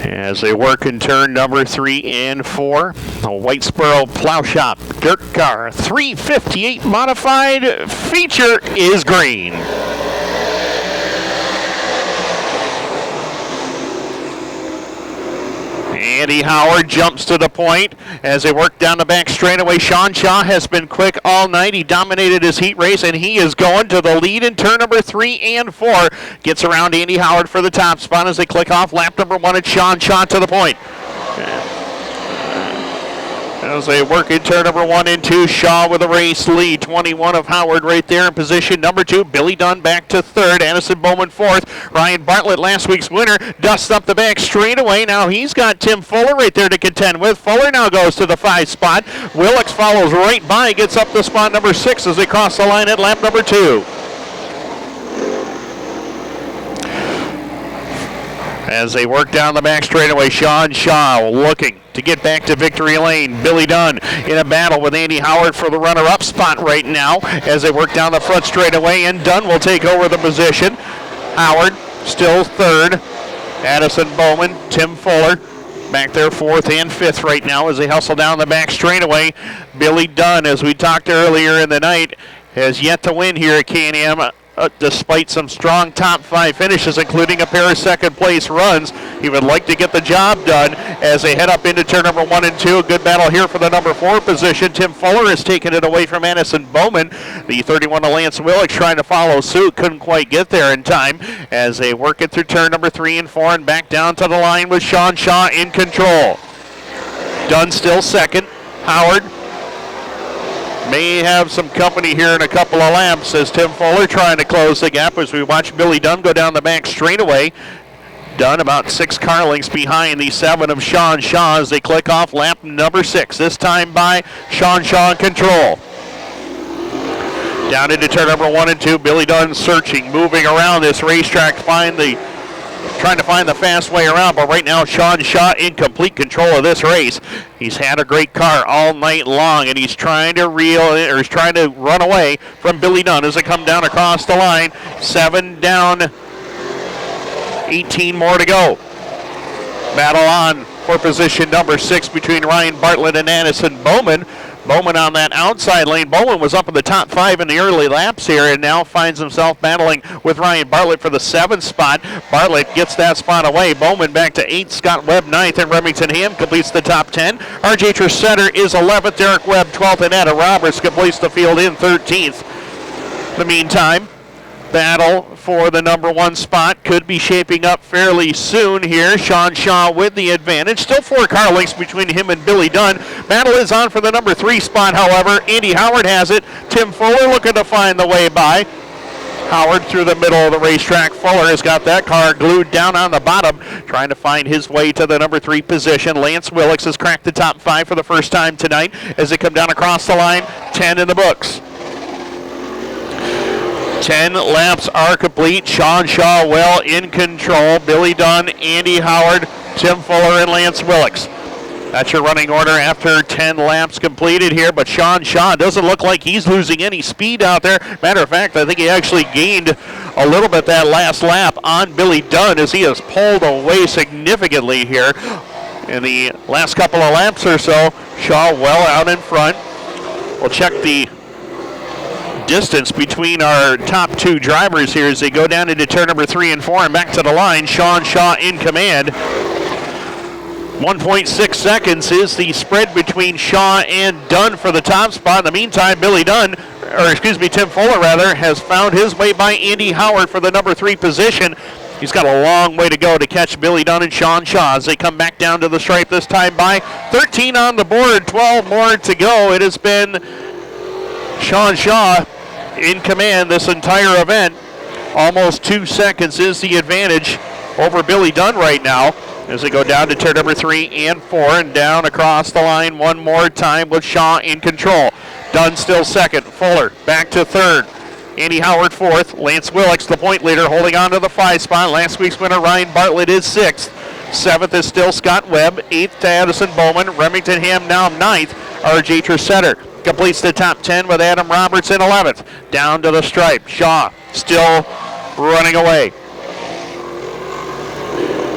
As they work in turn number 3 and 4, the Whitesboro Plow Shop Dirt Car 358 modified feature is green. Andy Howard jumps to the point as they work down the back straightaway. Sean Shaw has been quick all night. He dominated his heat race, and he is going to the lead in turn number 3 and 4. Gets around Andy Howard for the top spot as they click off lap number 1 at Sean Shaw to the point. As they work in turn number 1 and 2, Shaw with a race lead. 21 of Howard right there in position number 2. Billy Dunn back to 3rd. Addison Bowman 4th. Ryan Bartlett, last week's winner, dusts up the back straightaway. Now he's got Tim Fuller right there to contend with. Fuller now goes to the 5 spot. Willix follows right by, gets up to spot number 6 as they cross the line at lap number 2. As they work down the back straightaway, Sean Shaw looking to get back to victory lane. Billy Dunn in a battle with Andy Howard for the runner-up spot right now as they work down the front straightaway, and Dunn will take over the position. Howard still 3rd. Addison Bowman, Tim Fuller back there 4th and 5th right now as they hustle down the back straightaway. Billy Dunn, as we talked earlier in the night, has yet to win here at Can-Am. Despite some strong top 5 finishes, including a pair of second-place runs. He would like to get the job done as they head up into turn number 1 and 2. A good battle here for the number 4 position. Tim Fuller has taken it away from Addison Bowman. The 31 of Lance Willix trying to follow suit. Couldn't quite get there in time as they work it through turn number 3 and 4 and back down to the line with Sean Shaw in control. Dunn still 2nd. Howard may have some company here in a couple of laps as Tim Fuller trying to close the gap as we watch Billy Dunn go down the back straightaway. Dunn about 6 car lengths behind the 7 of Sean Shaw as they click off lap number 6. This time by Sean Shaw in control. Down into turn number 1 and 2. Billy Dunn searching, moving around this racetrack, trying to find the fast way around, but right now Sean Shaw in complete control of this race. He's had a great car all night long, and he's trying to run away from Billy Dunn as they come down across the line. 7 down, 18 more to go. Battle on for position number 6 between Ryan Bartlett and Addison Bowman. Bowman on that outside lane. Bowman was up in the top 5 in the early laps here and now finds himself battling with Ryan Bartlett for the 7th spot. Bartlett gets that spot away. Bowman back to 8th. Scott Webb 9th, and Remington Hamm completes the top 10. RJ Tresidder is 11th. Derek Webb 12th, and Adam Roberts completes the field in 13th. In the meantime, battle for the number 1 spot could be shaping up fairly soon here. Sean Shaw with the advantage. Still 4 car lengths between him and Billy Dunn. Battle is on for the number 3 spot, however. Andy Howard has it. Tim Fuller looking to find the way by. Howard through the middle of the racetrack. Fuller has got that car glued down on the bottom, trying to find his way to the number 3 position. Lance Willix has cracked the top 5 for the first time tonight as they come down across the line. 10 in the books. 10 laps are complete. Sean Shaw well in control. Billy Dunn, Andy Howard, Tim Fuller, and Lance Willix. That's your running order after 10 laps completed here, but Sean Shaw doesn't look like he's losing any speed out there. Matter of fact, I think he actually gained a little bit that last lap on Billy Dunn as he has pulled away significantly here in the last couple of laps or so. Shaw well out in front. We'll check the distance between our top 2 drivers here as they go down into turn number 3 and 4 and back to the line. Sean Shaw in command. 1.6 seconds is the spread between Shaw and Dunn for the top spot. In the meantime, Tim Fuller has found his way by Andy Howard for the number 3 position. He's got a long way to go to catch Billy Dunn and Sean Shaw as they come back down to the stripe this time by 13 on the board, 12 more to go. It has been Sean Shaw in command this entire event. Almost 2 seconds is the advantage over Billy Dunn right now as they go down to turn number 3 and 4 and down across the line one more time with Shaw in control. Dunn still 2nd. Fuller back to 3rd. Andy Howard 4th. Lance Willix, the point leader, holding on to the 5 spot. Last week's winner Ryan Bartlett is 6th. 7th is still Scott Webb. 8th to Addison Bowman. Remington Hamm now 9th. RJ Tresidder completes the top 10 with Adam Roberts in 11th. Down to the stripe. Shaw still running away.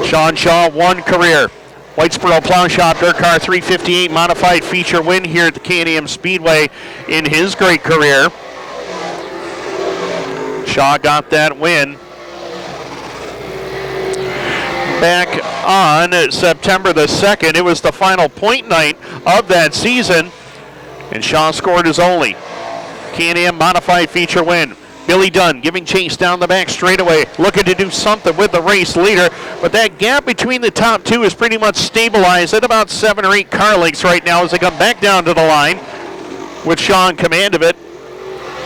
Sean Shaw, 1 career. Whitesboro Plow Shop Dirt Car 358 modified feature win here at the Can-Am Speedway in his great career. Shaw got that win back on September the 2nd. It was the final point night of that season, and Shaw scored his only Can-Am modified feature win. Billy Dunn giving chase down the back straightaway, looking to do something with the race leader, but that gap between the top two is pretty much stabilized at about 7 or 8 car lengths right now as they come back down to the line with Shaw in command of it.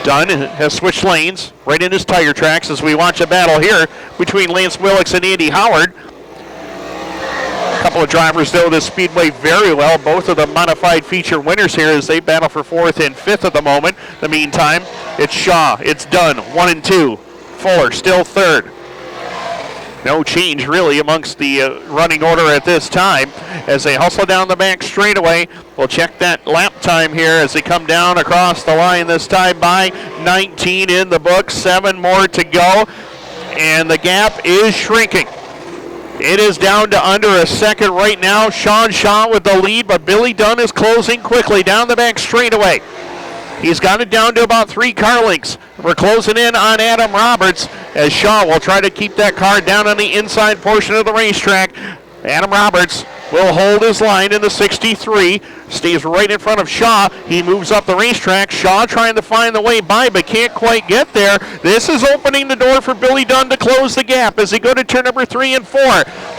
Dunn has switched lanes right in his tire tracks as we watch a battle here between Lance Willix and Andy Howard. A couple of drivers know this Speedway very well. Both of the modified feature winners here as they battle for 4th and 5th at the moment. In the meantime, it's Shaw, it's Dunn, 1 and 2. Fuller still 3rd. No change really amongst the running order at this time as they hustle down the back straightaway. We'll check that lap time here as they come down across the line this time by 19 in the book, 7 more to go, and the gap is shrinking. It is down to under a second right now. Sean Shaw with the lead, but Billy Dunn is closing quickly down the back straightaway. He's got it down to about 3 car lengths. We're closing in on Adam Roberts as Shaw will try to keep that car down on the inside portion of the racetrack. Adam Roberts will hold his line in the 63, stays right in front of Shaw. He moves up the racetrack. Shaw trying to find the way by, but can't quite get there. This is opening the door for Billy Dunn to close the gap as they go to turn number 3 and 4.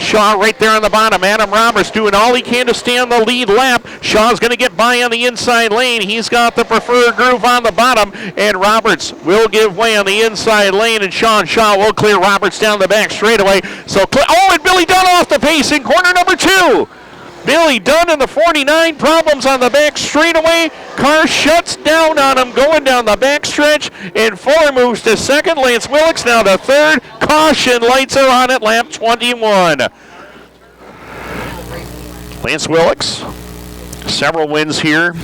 Shaw right there on the bottom. Adam Roberts doing all he can to stay on the lead lap. Shaw's going to get by on the inside lane. He's got the preferred groove on the bottom, and Roberts will give way on the inside lane, and Sean Shaw will clear Roberts down the back straightaway. So, and Billy Dunn off the pace in corner number 2. Billy Dunn in the 49, problems on the back straightaway. Car shuts down on him going down the back stretch, and Fuller moves to 2nd. Lance Willix now to 3rd. Caution, lights are on at lap 21. Lance Willix, several wins here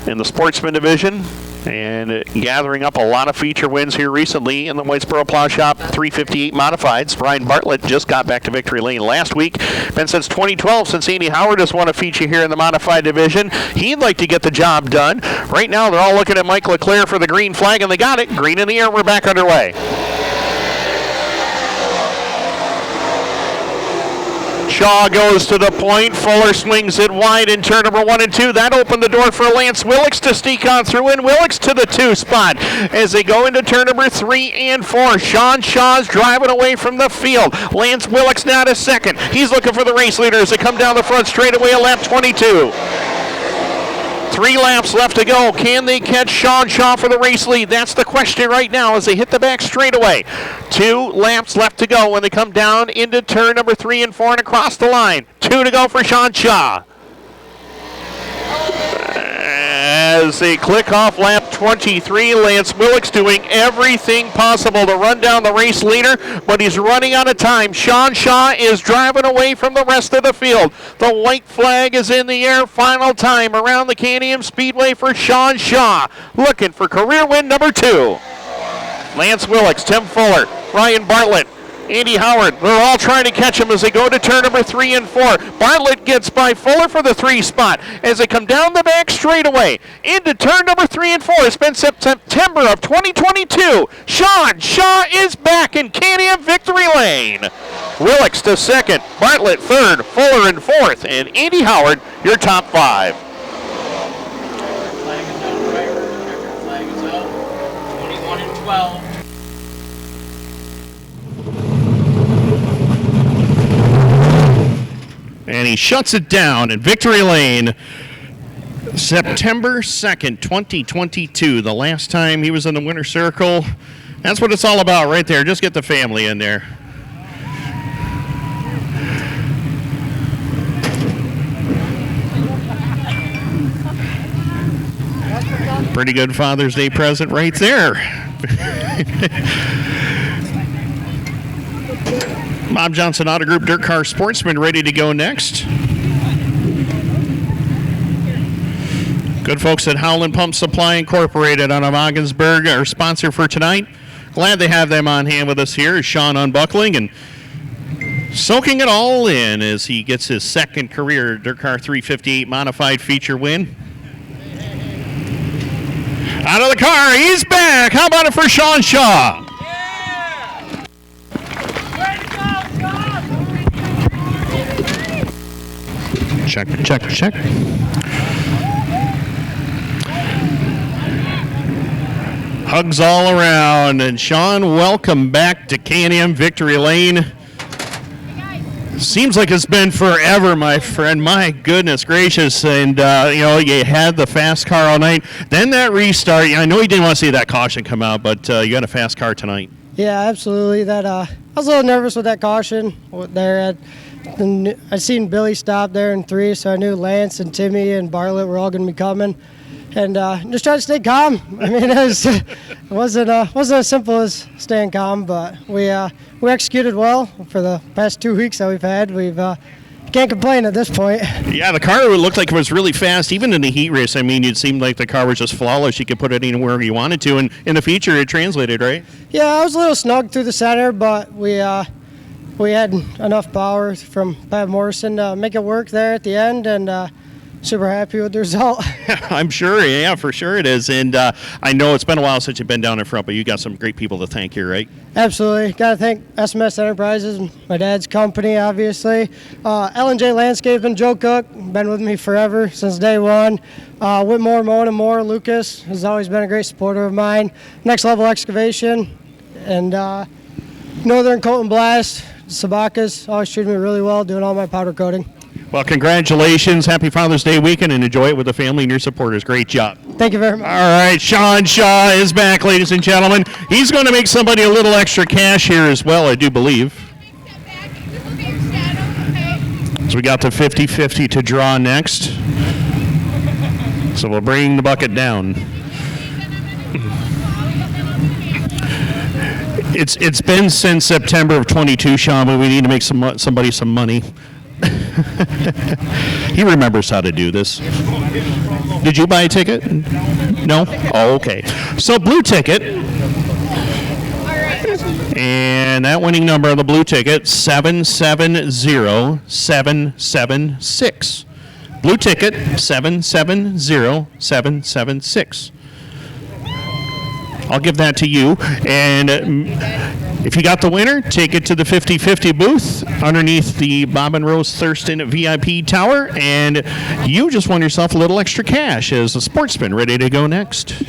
in the Sportsman division, and gathering up a lot of feature wins here recently in the Whitesboro Plow Shop 358 Modifieds. Brian Bartlett just got back to victory lane last week. Been since 2012 since Andy Howard has won a feature here in the Modified division. He'd like to get the job done. Right now they're all looking at Mike LeClaire for the green flag, and they got it. Green in the air, we're back underway. Shaw goes to the point. Fuller swings it wide in turn number 1 and 2. That opened the door for Lance Willix to sneak on through, and Willix to the 2 spot as they go into turn number 3 and 4. Sean Shaw's driving away from the field. Lance Willix now to 2nd. He's looking for the race leader as they come down the front straightaway at lap 22. 3 laps left to go. Can they catch Sean Shaw for the race lead? That's the question right now as they hit the back straightaway. 2 laps left to go when they come down into turn number 3 and 4 and across the line. 2 to go for Sean Shaw. As they click off lap 23, Lance Willix doing everything possible to run down the race leader, but he's running out of time. Sean Shaw is driving away from the rest of the field. The white flag is in the air. Final time around the Can-Am Speedway for Sean Shaw, looking for career win number 2. Lance Willix, Tim Fuller, Ryan Bartlett, Andy Howard, they're all trying to catch him as they go to turn number 3 and 4. Bartlett gets by Fuller for the 3 spot as they come down the back straightaway into turn number 3 and 4. It's been September of 2022. Sean Shaw is back in Can-Am victory lane. Willix to 2nd, Bartlett 3rd, Fuller in 4th, and Andy Howard, your top 5. Flag is down, driver. Flag is up. 21 and 12. And he shuts it down in victory lane. September 2nd, 2022, the last time he was in the winner's circle. That's what it's all about right there. Just get the family in there. Pretty good Father's Day present right there. Bob Johnson Auto Group Dirt Car Sportsman ready to go next. Good folks at Howland Pump Supply Incorporated on Ogdensburg, our sponsor for tonight. Glad they have them on hand with us here. Sean unbuckling and Soaking it all in as he gets his second career Dirt Car 358 modified feature win. Out of the car, he's back. How about it for Sean Shaw? Yeah! Way to go, John! Check. Hugs all around. And Sean, welcome back to K&M Victory Lane. Seems like it's been forever, my friend. My goodness gracious. And, you had the fast car all night. Then that restart. I know you didn't want to see that caution come out, but you got a fast car tonight. Yeah, absolutely. I was a little nervous with that caution there. I seen Billy stop there in 3, so I knew Lance and Timmy and Bartlett were all going to be coming. And just try to stay calm. I mean, it wasn't as simple as staying calm, but we executed well for the past 2 weeks that we've had. Can't complain at this point. Yeah, the car looked like it was really fast, even in the heat race. I mean, it seemed like the car was just flawless. You could put it anywhere you wanted to, and in the feature, it translated, right? Yeah, I was a little snug through the center, but we had enough power from Pat Morrison to make it work there at the end, and super happy with the result. I'm sure, yeah, for sure it is. And I know it's been a while since you've been down in front, but you got some great people to thank here, right? Absolutely. Got to thank SMS Enterprises, my dad's company, obviously. L&J Landscaping, Joe Cook, been with me forever since day one. Whitmore, Mowing and More, Lucas has always been a great supporter of mine. Next Level Excavation, and Northern Coat and Blast, Sabakas, always treated me really well, doing all my powder coating. Well, congratulations. Happy Father's Day weekend, and enjoy it with the family and your supporters. Great job. Thank you very much. All right, Sean Shaw is back, ladies and gentlemen. He's going to make somebody a little extra cash here as well, I do believe. So we got the 50-50 to draw next. So we'll bring the bucket down. It's been since September of 22, Sean, but we need to make somebody some money. He remembers how to do this. Did you buy a ticket? No? Oh, okay. So blue ticket. And that winning number on the blue ticket, 770776. Blue ticket, 770776. I'll give that to you. And if you got the winner, take it to the 50-50 booth underneath the Bob and Rose Thurston VIP Tower. And you just won yourself a little extra cash as the Sportsman ready to go next.